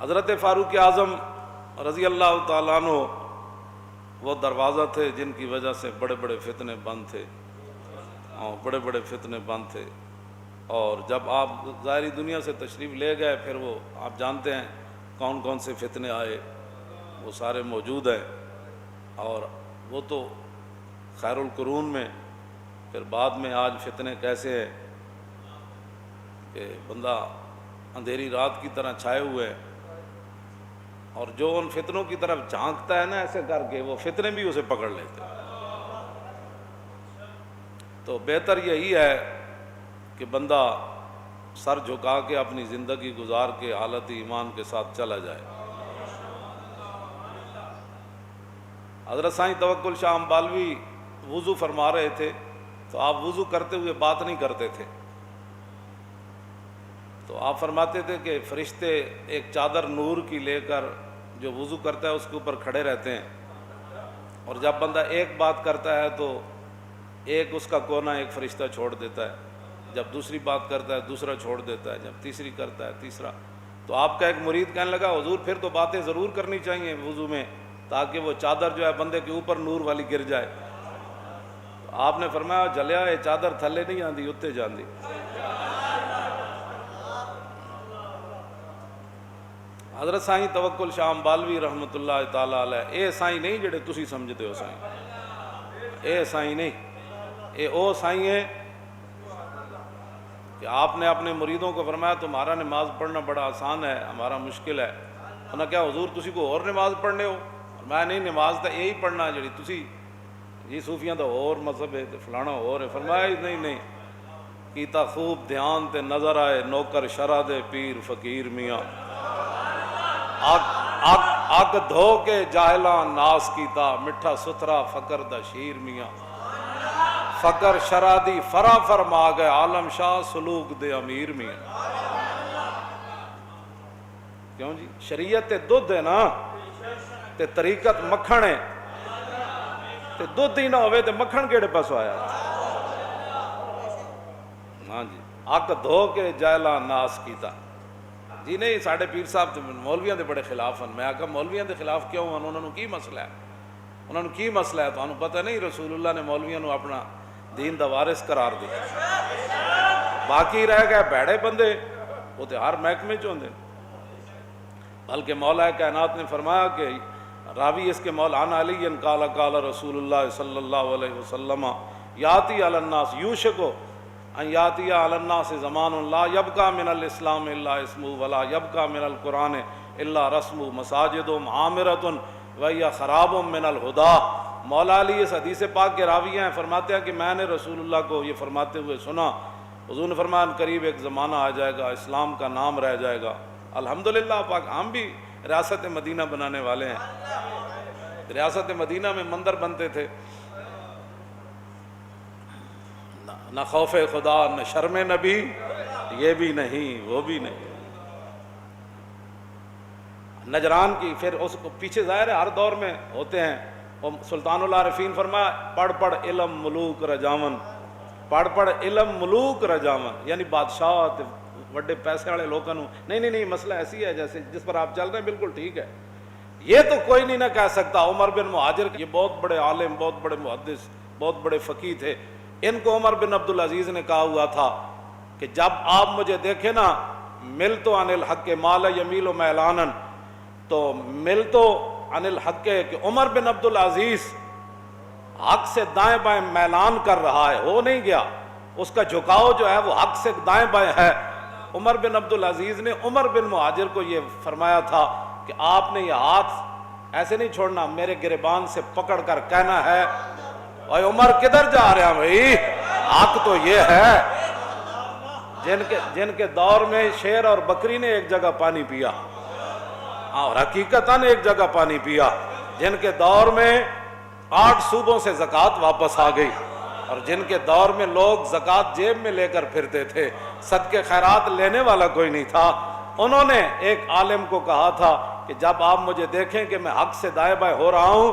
حضرت فاروق اعظم رضی اللہ تعالیٰ عنہ وہ دروازہ تھے جن کی وجہ سے بڑے بڑے فتنے بند تھے، بڑے بڑے فتنے بند تھے۔ اور جب آپ ظاہری دنیا سے تشریف لے گئے پھر وہ آپ جانتے ہیں کون کون سے فتنے آئے، وہ سارے موجود ہیں۔ اور وہ تو خیر القرون میں، پھر بعد میں آج فتنے کیسے ہیں کہ بندہ اندھیری رات کی طرح چھائے ہوئے ہیں، اور جو ان فتنوں کی طرف جھانکتا ہے نا ایسے کر کے، وہ فتنے بھی اسے پکڑ لیتے ہیں۔ تو بہتر یہی ہے کہ بندہ سر جھکا کے اپنی زندگی گزار کے حالت ایمان کے ساتھ چلا جائے۔ حضرت سائیں توکل شاہ امبالوی وضو فرما رہے تھے تو آپ وضو کرتے ہوئے بات نہیں کرتے تھے، تو آپ فرماتے تھے کہ فرشتے ایک چادر نور کی لے کر جو وضو کرتا ہے اس کے اوپر کھڑے رہتے ہیں، اور جب بندہ ایک بات کرتا ہے تو ایک اس کا کونا ایک فرشتہ چھوڑ دیتا ہے، جب دوسری بات کرتا ہے دوسرا چھوڑ دیتا ہے، جب تیسری کرتا ہے تیسرا۔ تو آپ کا ایک مرید کہنے لگا حضور پھر تو باتیں ضرور کرنی چاہیے وضو میں تاکہ وہ چادر جو ہے بندے کے اوپر نور والی گر جائے۔ تو آپ نے فرمایا جلیا یہ چادر تھلے نہیں آندی اتنے جاندی۔ حضرت سائیں توکل شاہ امبالوی رحمۃ اللہ تعالیٰ علیہ اے سائیں نہیں جڑے تسی سمجھتے ہو سائیں، اے سائیں نہیں، اے او سائیں ہے کہ آپ نے اپنے مریدوں کو فرمایا تمہارا نماز پڑھنا بڑا آسان ہے، ہمارا مشکل ہے۔ انہوں نے کہا حضور تسی کو اور نماز پڑھنے ہو؟ فرمایا نہیں نماز تو یہی پڑھنا جڑی تسی جی صوفیاں تو اور مذہب ہے فلانا اور ہے۔ فرمایا نہیں کیتا خوب دھیان تے نظر آئے نوکر شرع دے پیر فقیر میاں، اگ دھو کے جاہلاں ناس کیتا مٹھا ستھرا فقر دا شیر میاں، فقر شرع دی فرا فرما گئے عالم شاہ سلوک دے امیر میاں۔ کیوں جی شریعت تے دودھ ہے نا تے طریقت مکھن ہے، تے دودھ ہی نہ ہوئے تے مکھن کیڑے پاسوں آیا؟ ہاں جی اگ دھو کے جاہلاں ناس کیتا۔ جی نہیں ساڑھے پیر صاحب مولویاں دے بڑے خلاف ہیں۔ میں کہا مولویاں دے خلاف کیوں ہیں؟ انہوں نے کی مسئلہ ہے؟ انہوں نے کی مسئلہ ہے؟ تو انہوں پتہ نہیں رسول اللہ نے مولویاں نو اپنا دین دا وارث قرار دیا، باقی رہ گئے بھڑے بندے وہ تو ہر محکمے چ ہوندے۔ بلکہ مولا کائنات نے فرمایا کہ راوی اس کے مولانا علی قال قال رسول اللہ صلی اللہ علیہ وسلم یاتی علی الناس یوشکو ان یاتی علی الناس زمان لا یبقى من الاسلام الا اسمہ ولا یبقى من القرآن الا رسمہ مساجد عامرۃ وہی خراب من الہدیٰ۔ مولا علی اس حدیث پاک کے راوی ہیں، فرماتے ہیں کہ میں نے رسول اللہ کو یہ فرماتے ہوئے سنا، حضور نے فرمایا قریب ایک زمانہ آ جائے گا اسلام کا نام رہ جائے گا۔ الحمدللہ پاک ہم بھی ریاست مدینہ بنانے والے ہیں۔ ریاست مدینہ میں مندر بنتے تھے، نہ خوف خدا نہ شرم نبی، یہ بھی نہیں وہ بھی نہیں۔ نجران کی پھر اس کو پیچھے ظاہر ہے ہر دور میں ہوتے ہیں۔ سلطان العارفین فرمایا پڑھ پڑھ علم ملوک رجاون، پڑھ پڑھ علم ملوک رجاون، یعنی بادشاہ بڑے پیسے والے لوگوں نہیں مسئلہ ایسی ہے جیسے جس پر آپ چل رہے ہیں بالکل ٹھیک ہے، یہ تو کوئی نہیں نہ کہہ سکتا۔ عمر بن مہاجر یہ بہت بڑے عالم بہت بڑے محدث بہت بڑے فقیہ تھے، ان کو عمر بن عبدالعزیز نے کہا ہوا تھا کہ جب آپ مجھے دیکھیں نا مل تو عن الحق مال یمیل و میلانن، تو مل تو عن الحق کہ عمر بن عبدالعزیز حق سے دائیں بائیں میلان کر رہا ہے، ہو نہیں گیا، اس کا جھکاؤ جو ہے وہ حق سے دائیں بائیں ہے۔ عمر بن عبدالعزیز نے عمر بن مہاجر کو یہ فرمایا تھا کہ آپ نے یہ ہاتھ ایسے نہیں چھوڑنا، میرے گریبان سے پکڑ کر کہنا ہے اے عمر کدھر جا رہے ہیں بھائی، حق تو یہ ہے۔ جن کے دور میں شیر اور بکری نے ایک جگہ پانی پیا، اور حقیقتاً ایک جگہ پانی پیا، جن کے دور میں 8 صوبوں سے زکوٰۃ واپس آ گئی، اور جن کے دور میں لوگ زکوٰۃ جیب میں لے کر پھرتے تھے، صدقے خیرات لینے والا کوئی نہیں تھا، انہوں نے ایک عالم کو کہا تھا کہ جب آپ مجھے دیکھیں کہ میں حق سے دائیں بائیں ہو رہا ہوں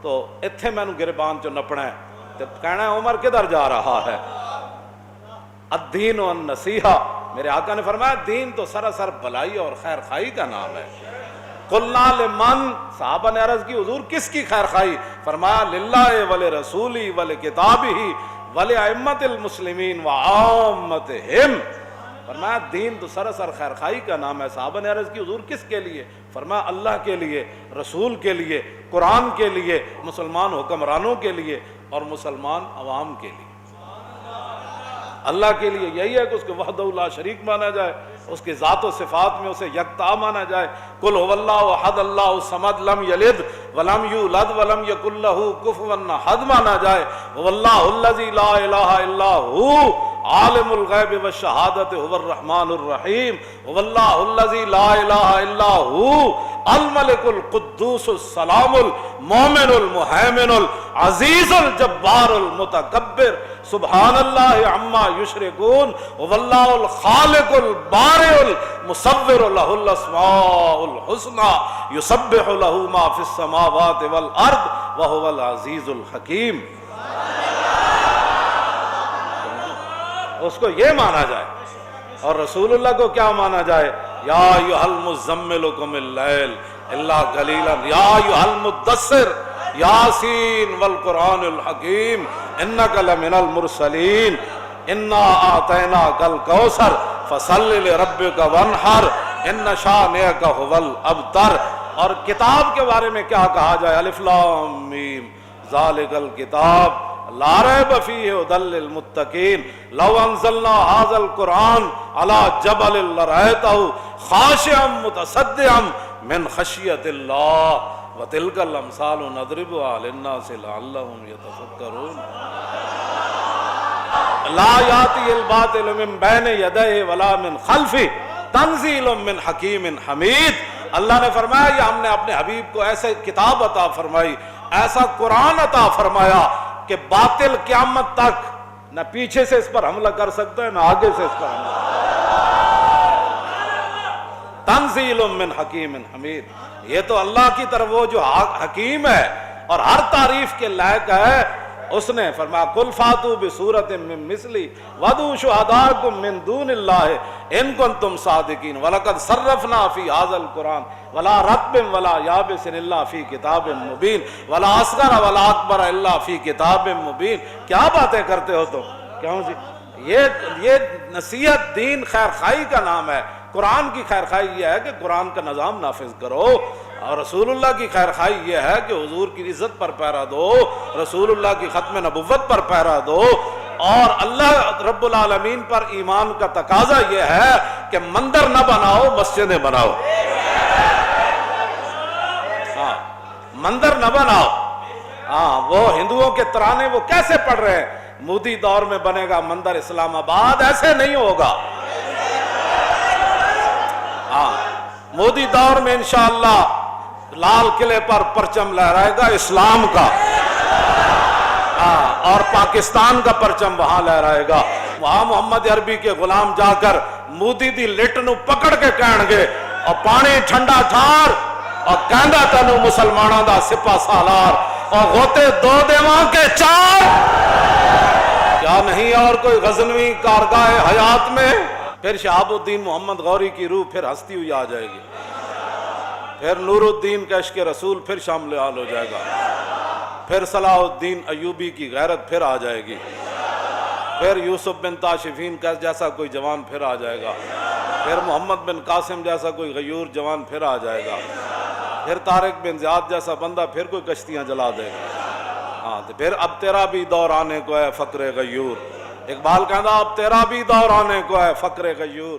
تو اتھے میں گربان چ نپنا ہے، تو کہنا ہے عمر کدھر جا رہا ہے۔ الدین والنصیحہ میرے آقا نے فرمایا دین تو سراسر بھلائی اور خیر خواہی کا نام ہے۔ قلنا لمن، صحابہ نے عرض کی حضور کس کی خیر خواہی؟ فرمایا للہ ولرسولہ ولکتابہ ولائمۃ المسلمین وعامتہم۔ فرمایا دین تو سراسر خیر خواہی کا نام ہے۔ صحابہ نے عرض کی حضور کس کے لیے؟ فرمایا اللہ کے لیے، رسول کے لیے، قرآن کے لیے، مسلمان حکمرانوں کے لیے اور مسلمان عوام کے لیے۔ اللہ کے لیے یہی ہے کہ اس کے وحدہ لا شریک مانا جائے، اس کے ذات و صفات میں اسے یکتا مانا جائے۔ قل هو اللہ احد اللہ الصمد لم یلد ولم یولد ولم یکن لہ کفوا احد مانا جائے۔ هو اللہ الذی لا الہ الا هو عالم الغیب والشہادۃ هو الرحمن الرحیم۔ هو اللہ الذی لا الہ الا هو الملک القدوس السلام المومن المہیمن العزیز الجبار المتکبر سبحان اللہ عما یشرکون۔ هو اللہ الخالق البارئ المصور لہ الاسماء الحسنى یسبح لہ ما فی السماوات والارض وهو العزیز الحکیم۔ اس کو یہ مانا جائے، اور رسول اللہ کو کیا مانا جائے؟ یا ایھا المزمل قم اللیل الا قلیلا یا ایھا المدثر یاسین والقرآن الحکیم انک لمن المرسلین انا اعطیناک الکوثر فصل لربک وانحر ان شانئک ھو الابتر۔ اور کتاب کے بارے میں کیا کہا جائے؟ الف لام میم ذالک الکتاب لا ریب فیہ ھدی للمتقین لو انزلنا ھذا القرآن علی جبل لرأیتہ خاشعا متصدعا من خشیۃ اللہ وتلک الامثال نضربها للناس لعلهم یتفکرون۔ لا یاتی الباطل من بین یدیہ ولا من خلفہ تنزیل من حکیم حمید۔ اللہ نے فرمایا یہ ہم نے اپنے حبیب کو ایسے کتاب عطا فرمائی، ایسا قرآن عطا فرمایا کہ باطل قیامت تک نہ پیچھے سے اس پر حملہ کر سکتا ہے نہ آگے سے اس پر حملہ۔ تنزیل من حکیم حمید، یہ تو اللہ کی طرف وہ جو حکیم ہے اور ہر تعریف کے لائق ہے، اس نے فرمایا قل فاتوا بسورۃ من مثلہ وادعوا شہداءکم من دون اللہ ان کنتم صادقین ولقد صرفنا فی ھذا القرآن ولا رطب ولا یابس الا فی کتاب مبین ولا اصغر ولا اکبر الا فی کتاب مبین۔ کیا باتیں کرتے ہو تم؟ کیوں جی؟ یہ نصیحت دین خیر خواہی کا نام ہے۔ قرآن کی خیر خواہی یہ ہے کہ قرآن کا نظام نافذ کرو، اور رسول اللہ کی خیر خواہی یہ ہے کہ حضور کی عزت پر پیرا دو، رسول اللہ کی ختم نبوت پر پیرا دو، اور اللہ رب العالمین پر ایمان کا تقاضا یہ ہے کہ مندر نہ بناؤ، مسجدیں بناؤ۔ ہاں مندر نہ بناؤ۔ ہاں وہ ہندوؤں کے ترانے وہ کیسے پڑھ رہے ہیں؟ مودی دور میں بنے گا مندر اسلام آباد، ایسے نہیں ہوگا۔ ہاں مودی دور میں انشاءاللہ لال قلعے پر پرچم لہرائے گا اسلام کا، اور پاکستان کا پرچم وہاں لہرائے گا۔ وہاں محمد عربی کے غلام جا کر مودی دی لٹ نو پکڑ کے کہن گے اور پانی ٹھنڈا ٹھار اور کہندا تینوں مسلمانوں دا سپاہ سالار اور غوطے دو دیواں کے چار۔ کیا نہیں اور کوئی غزنوی کارگاہ حیات میں؟ پھر شہاب الدین محمد غوری کی روح پھر ہستی ہوئی آ جائے گی، پھر نور الدین کا عشق رسول پھر شامل حال ہو جائے گا، پھر صلاح الدین ایوبی کی غیرت پھر آ جائے گی، پھر یوسف بن تاشفین کا جیسا کوئی جوان پھر آ جائے گا، پھر محمد بن قاسم جیسا کوئی غیور جوان پھر آ جائے گا، پھر طارق بن زیاد جیسا بندہ پھر کوئی کشتیاں جلا دے گا۔ ہاں تو پھر اب تیرا بھی دور آنے کو ہے فقر غیور۔ اقبال کہتا اب تیرا بھی دور آنے کو ہے فقر غیور۔